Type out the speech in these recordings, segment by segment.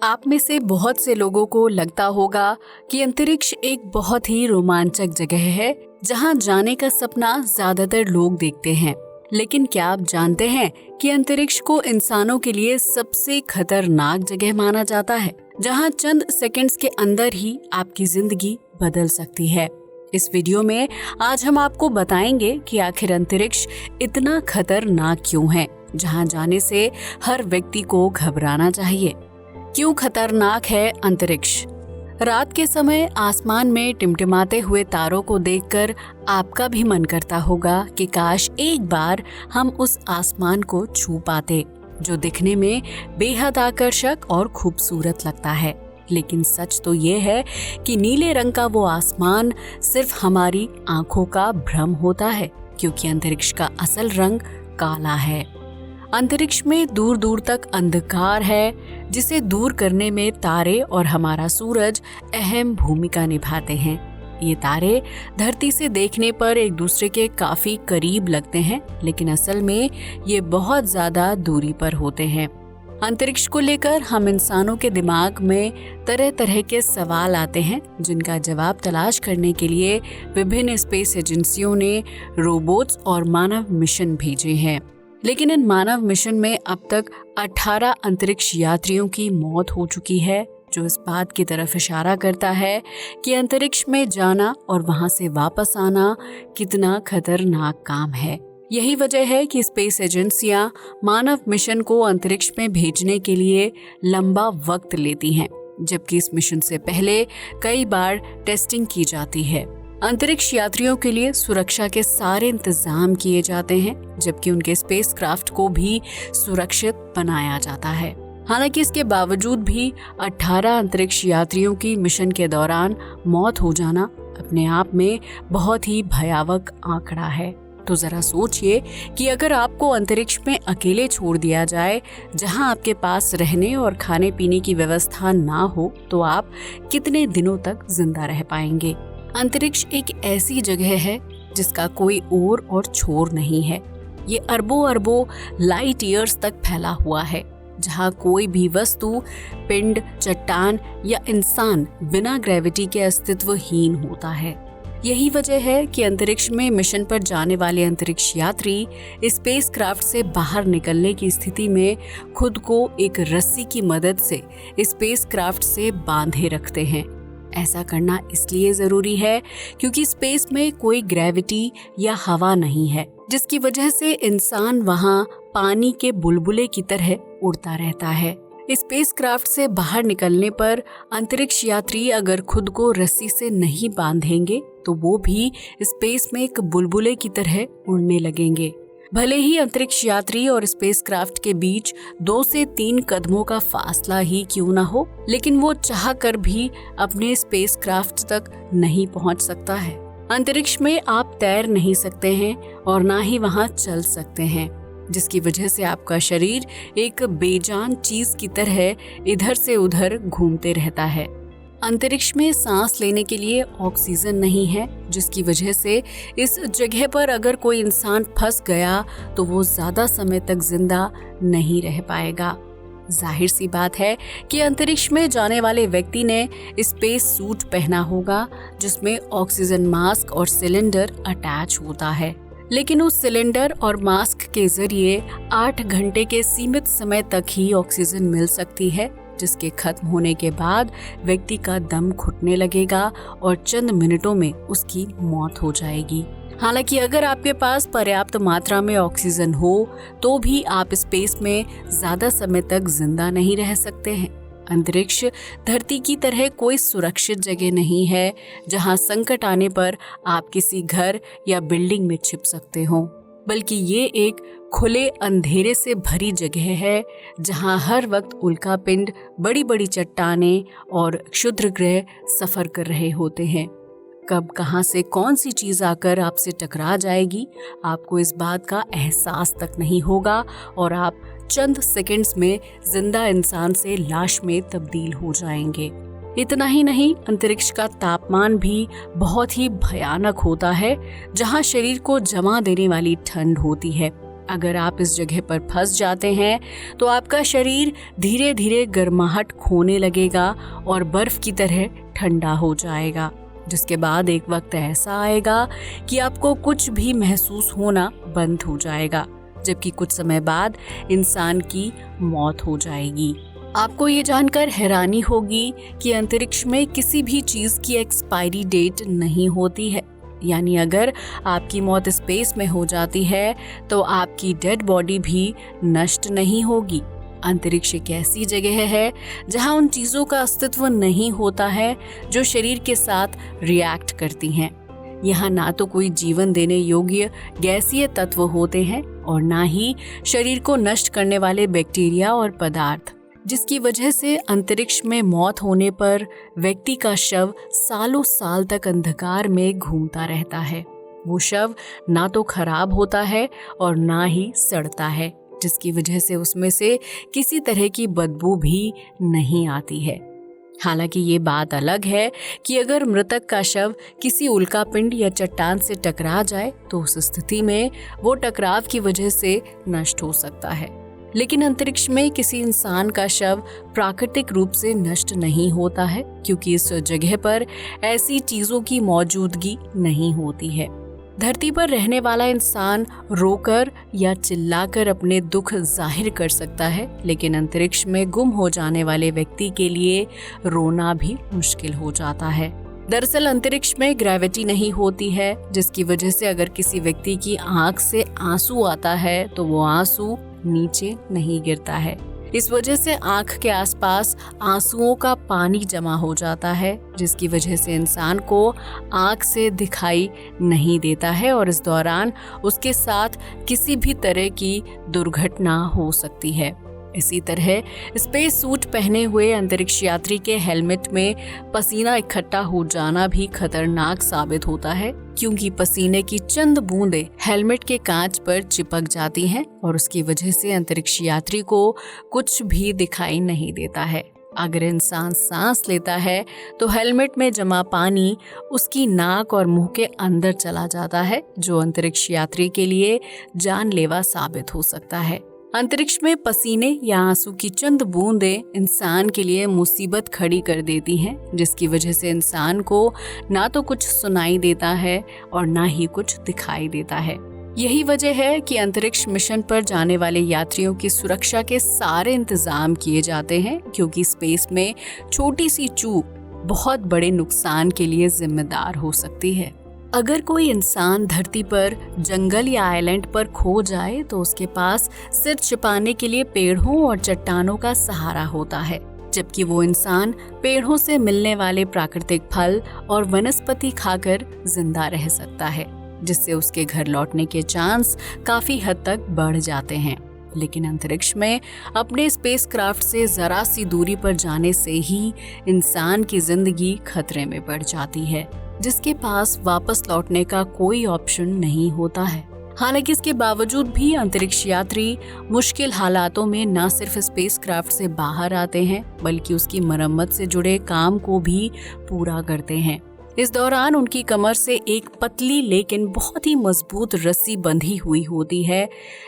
आप में से बहुत से लोगों को लगता होगा कि अंतरिक्ष एक बहुत ही रोमांचक जगह है जहां जाने का सपना ज्यादातर लोग देखते हैं। लेकिन क्या आप जानते हैं कि अंतरिक्ष को इंसानों के लिए सबसे खतरनाक जगह माना जाता है, जहां चंद सेकंड्स के अंदर ही आपकी जिंदगी बदल सकती है। इस वीडियो में आज हम आपको बताएंगे कि आखिर अंतरिक्ष इतना खतरनाक क्यों है, जहां जाने से हर व्यक्ति को घबराना चाहिए। क्यों खतरनाक है अंतरिक्ष? रात के समय आसमान में टिमटिमाते हुए तारों को देखकर आपका भी मन करता होगा कि काश एक बार हम उस आसमान को छू पाते, जो दिखने में बेहद आकर्षक और खूबसूरत लगता है। लेकिन सच तो ये है कि नीले रंग का वो आसमान सिर्फ हमारी आंखों का भ्रम होता है, क्योंकि अंतरिक्ष का असल रंग काला है। अंतरिक्ष में दूर दूर तक अंधकार है, जिसे दूर करने में तारे और हमारा सूरज अहम भूमिका निभाते हैं। ये तारे धरती से देखने पर एक दूसरे के काफी करीब लगते हैं, लेकिन असल में ये बहुत ज्यादा दूरी पर होते हैं। अंतरिक्ष को लेकर हम इंसानों के दिमाग में तरह तरह के सवाल आते हैं, जिनका जवाब तलाश करने के लिए विभिन्न स्पेस एजेंसियों ने रोबोट्स और मानव मिशन भेजे हैं। लेकिन इन मानव मिशन में अब तक 18 अंतरिक्ष यात्रियों की मौत हो चुकी है, जो इस बात की तरफ इशारा करता है कि अंतरिक्ष में जाना और वहां से वापस आना कितना खतरनाक काम है। यही वजह है कि स्पेस एजेंसियां मानव मिशन को अंतरिक्ष में भेजने के लिए लंबा वक्त लेती हैं, जबकि इस मिशन से पहले कई बार टेस्टिंग की जाती है। अंतरिक्ष यात्रियों के लिए सुरक्षा के सारे इंतजाम किए जाते हैं, जबकि उनके स्पेसक्राफ्ट को भी सुरक्षित बनाया जाता है। हालांकि इसके बावजूद भी 18 अंतरिक्ष यात्रियों की मिशन के दौरान मौत हो जाना अपने आप में बहुत ही भयावह आंकड़ा है। तो जरा सोचिए कि अगर आपको अंतरिक्ष में अकेले छोड़ दिया जाए, जहां आपके पास रहने और खाने पीने की व्यवस्था ना हो, तो आप कितने दिनों तक जिंदा रह पाएंगे? अंतरिक्ष एक ऐसी जगह है जिसका कोई ओर और छोर नहीं है। ये अरबों अरबों लाइट ईयर्स तक फैला हुआ है, जहाँ कोई भी वस्तु, पिंड, चट्टान या इंसान बिना ग्रेविटी के अस्तित्वहीन होता है। यही वजह है कि अंतरिक्ष में मिशन पर जाने वाले अंतरिक्ष यात्री स्पेसक्राफ्ट से बाहर निकलने की स्थिति में खुद को एक रस्सी की मदद से स्पेसक्राफ्ट से बांधे रखते हैं। ऐसा करना इसलिए जरूरी है क्योंकि स्पेस में कोई ग्रेविटी या हवा नहीं है, जिसकी वजह से इंसान वहां पानी के बुलबुले की तरह उड़ता रहता है। स्पेसक्राफ्ट से बाहर निकलने पर अंतरिक्ष यात्री अगर खुद को रस्सी से नहीं बांधेंगे, तो वो भी स्पेस में एक बुलबुले की तरह उड़ने लगेंगे। भले ही अंतरिक्ष यात्री और स्पेसक्राफ्ट के बीच 2 से 3 कदमों का फासला ही क्यों ना हो, लेकिन वो चाह कर भी अपने स्पेसक्राफ्ट तक नहीं पहुंच सकता है। अंतरिक्ष में आप तैर नहीं सकते हैं और ना ही वहां चल सकते हैं, जिसकी वजह से आपका शरीर एक बेजान चीज की तरह इधर से उधर घूमते रहता है। अंतरिक्ष में सांस लेने के लिए ऑक्सीजन नहीं है, जिसकी वजह से इस जगह पर अगर कोई इंसान फंस गया तो वो ज्यादा समय तक जिंदा नहीं रह पाएगा। जाहिर सी बात है कि अंतरिक्ष में जाने वाले व्यक्ति ने स्पेस सूट पहना होगा, जिसमें ऑक्सीजन मास्क और सिलेंडर अटैच होता है। लेकिन उस सिलेंडर और मास्क के जरिए 8 घंटे के सीमित समय तक ही ऑक्सीजन मिल सकती है, जिसके खत्म होने के बाद व्यक्ति का दम घुटने लगेगा और चंद मिनटों में उसकी मौत हो जाएगी। हालांकि अगर आपके पास पर्याप्त मात्रा में ऑक्सीजन हो, तो भी आप स्पेस में ज्यादा समय तक जिंदा नहीं रह सकते हैं। अंतरिक्ष धरती की तरह कोई सुरक्षित जगह नहीं है, जहां संकट आने पर आप किसी घर या बिल्डिंग में छिप सकते हो, बल्कि ये एक खुले अंधेरे से भरी जगह है, जहां हर वक्त उल्कापिंड, बड़ी बड़ी चट्टानें और क्षुद्र ग्रह सफर कर रहे होते हैं। कब कहां से कौन सी चीज आकर आपसे टकरा जाएगी, आपको इस बात का एहसास तक नहीं होगा और आप चंद सेकंड्स में जिंदा इंसान से लाश में तब्दील हो जाएंगे। इतना ही नहीं, अंतरिक्ष का तापमान भी बहुत ही भयानक होता है, जहां शरीर को जमा देने वाली ठंड होती है। अगर आप इस जगह पर फंस जाते हैं तो आपका शरीर धीरे धीरे गर्माहट खोने लगेगा और बर्फ की तरह ठंडा हो जाएगा, जिसके बाद एक वक्त ऐसा आएगा कि आपको कुछ भी महसूस होना बंद हो जाएगा, जबकि कुछ समय बाद इंसान की मौत हो जाएगी। आपको ये जानकर हैरानी होगी कि अंतरिक्ष में किसी भी चीज की एक्सपायरी डेट नहीं होती है। यानी अगर आपकी मौत स्पेस में हो जाती है तो आपकी डेड बॉडी भी नष्ट नहीं होगी। अंतरिक्ष एक ऐसी जगह है जहां उन चीजों का अस्तित्व नहीं होता है जो शरीर के साथ रिएक्ट करती हैं। यहाँ ना तो कोई जीवन देने योग्य गैसीय तत्व होते हैं और ना ही शरीर को नष्ट करने वाले बैक्टीरिया और पदार्थ, जिसकी वजह से अंतरिक्ष में मौत होने पर व्यक्ति का शव सालों साल तक अंधकार में घूमता रहता है। वो शव ना तो खराब होता है और ना ही सड़ता है, जिसकी वजह से उसमें से किसी तरह की बदबू भी नहीं आती है। हालांकि ये बात अलग है कि अगर मृतक का शव किसी उल्कापिंड या चट्टान से टकरा जाए तो उस स्थिति में वो टकराव की वजह से नष्ट हो सकता है। लेकिन अंतरिक्ष में किसी इंसान का शव प्राकृतिक रूप से नष्ट नहीं होता है, क्योंकि इस जगह पर ऐसी चीजों की मौजूदगी नहीं होती है। धरती पर रहने वाला इंसान रोकर या चिल्लाकर अपने दुख जाहिर कर सकता है, लेकिन अंतरिक्ष में गुम हो जाने वाले व्यक्ति के लिए रोना भी मुश्किल हो जाता है। दरअसल अंतरिक्ष में ग्रेविटी नहीं होती है, जिसकी वजह से अगर किसी व्यक्ति की आंख से आंसू आता है तो वो आंसू नीचे नहीं गिरता है। इस वजह से आंख के आसपास आंसुओं का पानी जमा हो जाता है, जिसकी वजह से इंसान को आंख से दिखाई नहीं देता है और इस दौरान उसके साथ किसी भी तरह की दुर्घटना हो सकती है। इसी तरह स्पेस सूट पहने हुए अंतरिक्ष यात्री के हेलमेट में पसीना इकट्ठा हो जाना भी खतरनाक साबित होता है, क्योंकि पसीने की चंद बूंदें हेलमेट के कांच पर चिपक जाती हैं और उसकी वजह से अंतरिक्ष यात्री को कुछ भी दिखाई नहीं देता है। अगर इंसान सांस लेता है तो हेलमेट में जमा पानी उसकी नाक और मुंह के अंदर चला जाता है, जो अंतरिक्ष यात्री के लिए जानलेवा साबित हो सकता है। अंतरिक्ष में पसीने या आंसू की चंद बूंदें इंसान के लिए मुसीबत खड़ी कर देती हैं, जिसकी वजह से इंसान को ना तो कुछ सुनाई देता है और ना ही कुछ दिखाई देता है। यही वजह है कि अंतरिक्ष मिशन पर जाने वाले यात्रियों की सुरक्षा के सारे इंतजाम किए जाते हैं, क्योंकि स्पेस में छोटी सी चूक बहुत बड़े नुकसान के लिए जिम्मेदार हो सकती है। अगर कोई इंसान धरती पर जंगल या आइलैंड पर खो जाए तो उसके पास सिर छिपाने के लिए पेड़ों और चट्टानों का सहारा होता है, जबकि वो इंसान पेड़ों से मिलने वाले प्राकृतिक फल और वनस्पति खाकर जिंदा रह सकता है, जिससे उसके घर लौटने के चांस काफी हद तक बढ़ जाते हैं। लेकिन अंतरिक्ष में अपने स्पेसक्राफ्ट से जरा सी दूरी पर जाने से ही इंसान की जिंदगी खतरे में पड़ जाती है, जिसके पास वापस लौटने का कोई ऑप्शन नहीं होता है। हालांकि इसके बावजूद भी अंतरिक्ष यात्री मुश्किल हालातों में न सिर्फ स्पेसक्राफ्ट से बाहर आते हैं, बल्कि उसकी मरम्मत से जुड़े काम को भी पूरा करते हैं। इस दौरान उनकी कमर से एक पतली लेकिन बहुत ही मजबूत रस्सी बंधी हुई होती है,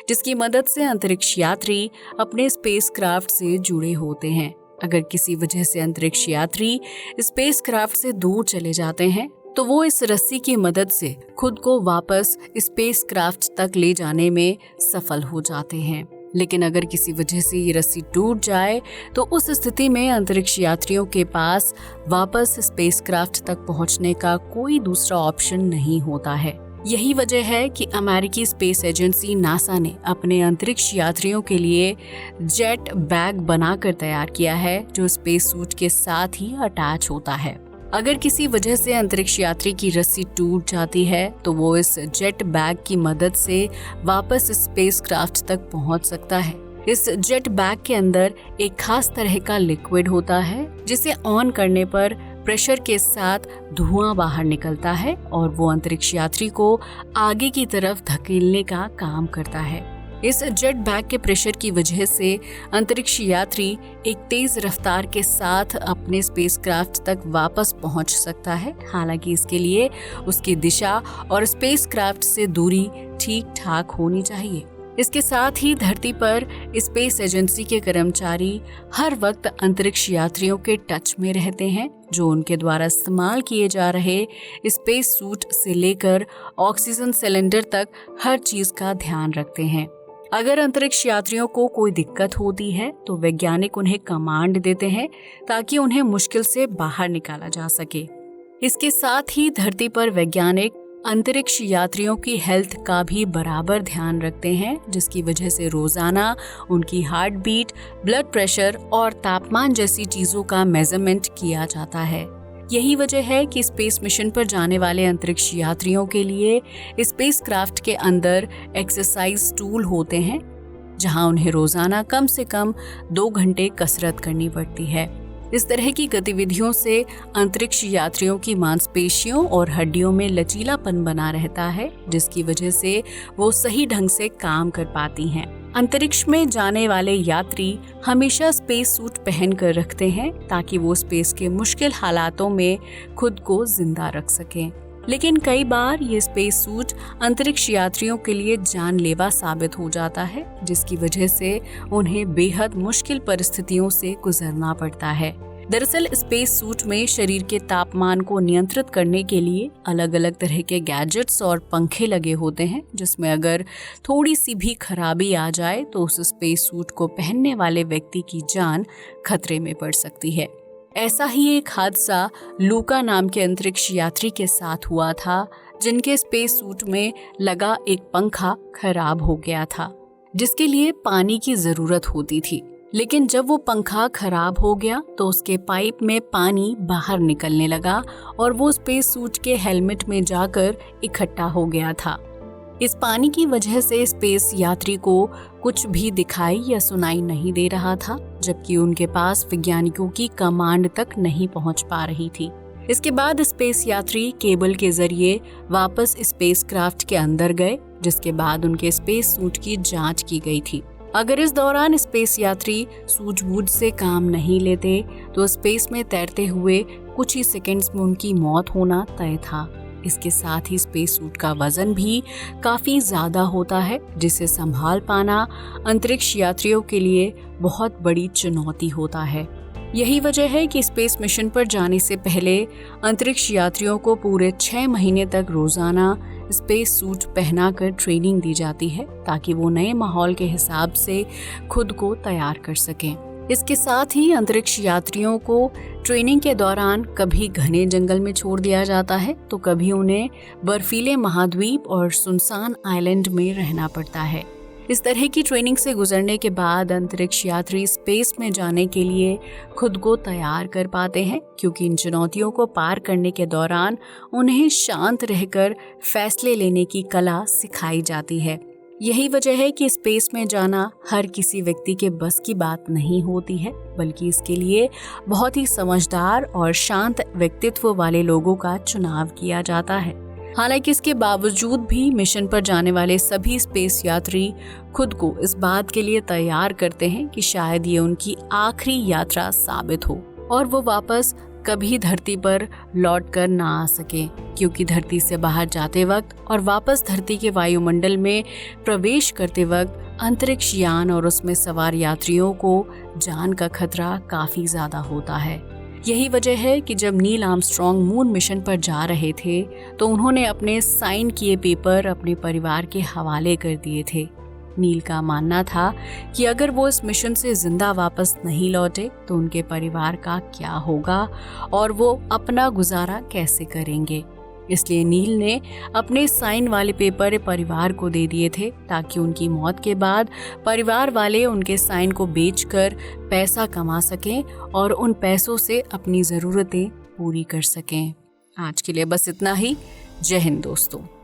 जिसकी मदद से अंतरिक्ष यात्री अपने स्पेसक्राफ्ट से जुड़े होते हैं। अगर किसी वजह से अंतरिक्ष यात्री स्पेसक्राफ्ट से दूर चले जाते हैं तो वो इस रस्सी की मदद से खुद को वापस स्पेसक्राफ्ट तक ले जाने में सफल हो जाते हैं। लेकिन अगर किसी वजह से ये रस्सी टूट जाए तो उस स्थिति में अंतरिक्ष यात्रियों के पास वापस स्पेसक्राफ्ट तक पहुंचने का कोई दूसरा ऑप्शन नहीं होता है। यही वजह है कि अमेरिकी स्पेस एजेंसी नासा ने अपने अंतरिक्ष यात्रियों के लिए जेट बैग बनाकर तैयार किया है, जो स्पेस सूट के साथ ही अटैच होता है। अगर किसी वजह से अंतरिक्ष यात्री की रस्सी टूट जाती है तो वो इस जेट बैग की मदद से वापस स्पेसक्राफ्ट तक पहुंच सकता है। इस जेट बैग के अंदर एक खास तरह का लिक्विड होता है, जिसे ऑन करने पर प्रेशर के साथ धुआं बाहर निकलता है और वो अंतरिक्ष यात्री को आगे की तरफ धकेलने का काम करता है। इस जेट बैग के प्रेशर की वजह से अंतरिक्ष यात्री एक तेज रफ्तार के साथ अपने स्पेसक्राफ्ट तक वापस पहुंच सकता है। हालांकि इसके लिए उसकी दिशा और स्पेसक्राफ्ट से दूरी ठीक ठाक होनी चाहिए। इसके साथ ही धरती पर स्पेस एजेंसी के कर्मचारी हर वक्त अंतरिक्ष यात्रियों के टच में रहते हैं, जो उनके द्वारा इस्तेमाल किए जा रहे स्पेस सूट से लेकर ऑक्सीजन सिलेंडर तक हर चीज का ध्यान रखते हैं। अगर अंतरिक्ष यात्रियों को कोई दिक्कत होती है तो वैज्ञानिक उन्हें कमांड देते हैं ताकि उन्हें मुश्किल से बाहर निकाला जा सके। इसके साथ ही धरती पर वैज्ञानिक अंतरिक्ष यात्रियों की हेल्थ का भी बराबर ध्यान रखते हैं, जिसकी वजह से रोजाना उनकी हार्ट बीट, ब्लड प्रेशर और तापमान जैसी चीजों का मेजरमेंट किया जाता है। यही वजह है कि स्पेस मिशन पर जाने वाले अंतरिक्ष यात्रियों के लिए स्पेस क्राफ्ट के अंदर एक्सरसाइज टूल होते हैं, जहां उन्हें रोजाना कम से कम 2 घंटे कसरत करनी पड़ती है। इस तरह की गतिविधियों से अंतरिक्ष यात्रियों की मांसपेशियों और हड्डियों में लचीलापन बना रहता है, जिसकी वजह से वो सही ढंग से काम कर पाती हैं। अंतरिक्ष में जाने वाले यात्री हमेशा स्पेस सूट पहन कर रखते हैं ताकि वो स्पेस के मुश्किल हालातों में खुद को जिंदा रख सकें। लेकिन कई बार ये स्पेस सूट अंतरिक्ष यात्रियों के लिए जानलेवा साबित हो जाता है, जिसकी वजह से उन्हें बेहद मुश्किल परिस्थितियों से गुजरना पड़ता है। दरअसल स्पेस सूट में शरीर के तापमान को नियंत्रित करने के लिए अलग अलग तरह के गैजेट्स और पंखे लगे होते हैं, जिसमें अगर थोड़ी सी भी खराबी आ जाए तो उस स्पेस सूट को पहनने वाले व्यक्ति की जान खतरे में पड़ सकती है। ऐसा ही एक हादसा लूका नाम के अंतरिक्ष यात्री के साथ हुआ था, जिनके स्पेस सूट में लगा एक पंखा खराब हो गया था, जिसके लिए पानी की जरूरत होती थी। लेकिन जब वो पंखा खराब हो गया तो उसके पाइप में पानी बाहर निकलने लगा और वो स्पेस सूट के हेलमेट में जाकर इकट्ठा हो गया था। इस पानी की वजह से स्पेस यात्री को कुछ भी दिखाई या सुनाई नहीं दे रहा था, जबकि उनके पास वैज्ञानिकों की कमांड तक नहीं पहुंच पा रही थी। इसके बाद स्पेस यात्री केबल के जरिए वापस स्पेस क्राफ्ट के अंदर गए, जिसके बाद उनके स्पेस सूट की जांच की गई थी। अगर इस दौरान स्पेस यात्री सूझबूझ से काम नहीं लेते तो स्पेस में तैरते हुए कुछ ही सेकंड्स में उनकी मौत होना तय था। इसके साथ ही स्पेस सूट का वजन भी काफी ज्यादा होता है, जिसे संभाल पाना अंतरिक्ष यात्रियों के लिए बहुत बड़ी चुनौती होता है। यही वजह है कि स्पेस मिशन पर जाने से पहले अंतरिक्ष यात्रियों को पूरे 6 महीने तक रोजाना स्पेस सूट पहनाकर ट्रेनिंग दी जाती है, ताकि वो नए माहौल के हिसाब से खुद को तैयार कर सकें। इसके साथ ही अंतरिक्ष यात्रियों को ट्रेनिंग के दौरान कभी घने जंगल में छोड़ दिया जाता है तो कभी उन्हें बर्फीले महाद्वीप और सुनसान आइलैंड में रहना पड़ता है। इस तरह की ट्रेनिंग से गुजरने के बाद अंतरिक्ष यात्री स्पेस में जाने के लिए खुद को तैयार कर पाते हैं, क्योंकि इन चुनौतियों को पार करने के दौरान उन्हें शांत रहकर फैसले लेने की कला सिखाई जाती है। यही वजह है कि स्पेस में जाना हर किसी व्यक्ति के बस की बात नहीं होती है, बल्कि इसके लिए बहुत ही समझदार और शांत व्यक्तित्व वाले लोगों का चुनाव किया जाता है। हालांकि इसके बावजूद भी मिशन पर जाने वाले सभी स्पेस यात्री खुद को इस बात के लिए तैयार करते हैं कि शायद ये उनकी आखिरी यात्रा साबित हो और वो वापस कभी धरती पर लौट कर ना आ सके, क्योंकि धरती से बाहर जाते वक्त और वापस धरती के वायुमंडल में प्रवेश करते वक्त अंतरिक्ष यान और उसमें सवार यात्रियों को जान का खतरा काफी ज्यादा होता है। यही वजह है कि जब नील आर्मस्ट्रॉन्ग मून मिशन पर जा रहे थे तो उन्होंने अपने साइन किए पेपर अपने परिवार के हवाले कर दिए थे। नील का मानना था कि अगर वो इस मिशन से जिंदा वापस नहीं लौटे तो उनके परिवार का क्या होगा और वो अपना गुजारा कैसे करेंगे। इसलिए नील ने अपने साइन वाले पेपर परिवार को दे दिए थे, ताकि उनकी मौत के बाद परिवार वाले उनके साइन को बेचकर पैसा कमा सकें और उन पैसों से अपनी ज़रूरतें पूरी कर सकें। आज के लिए बस इतना ही। जय हिंद दोस्तों।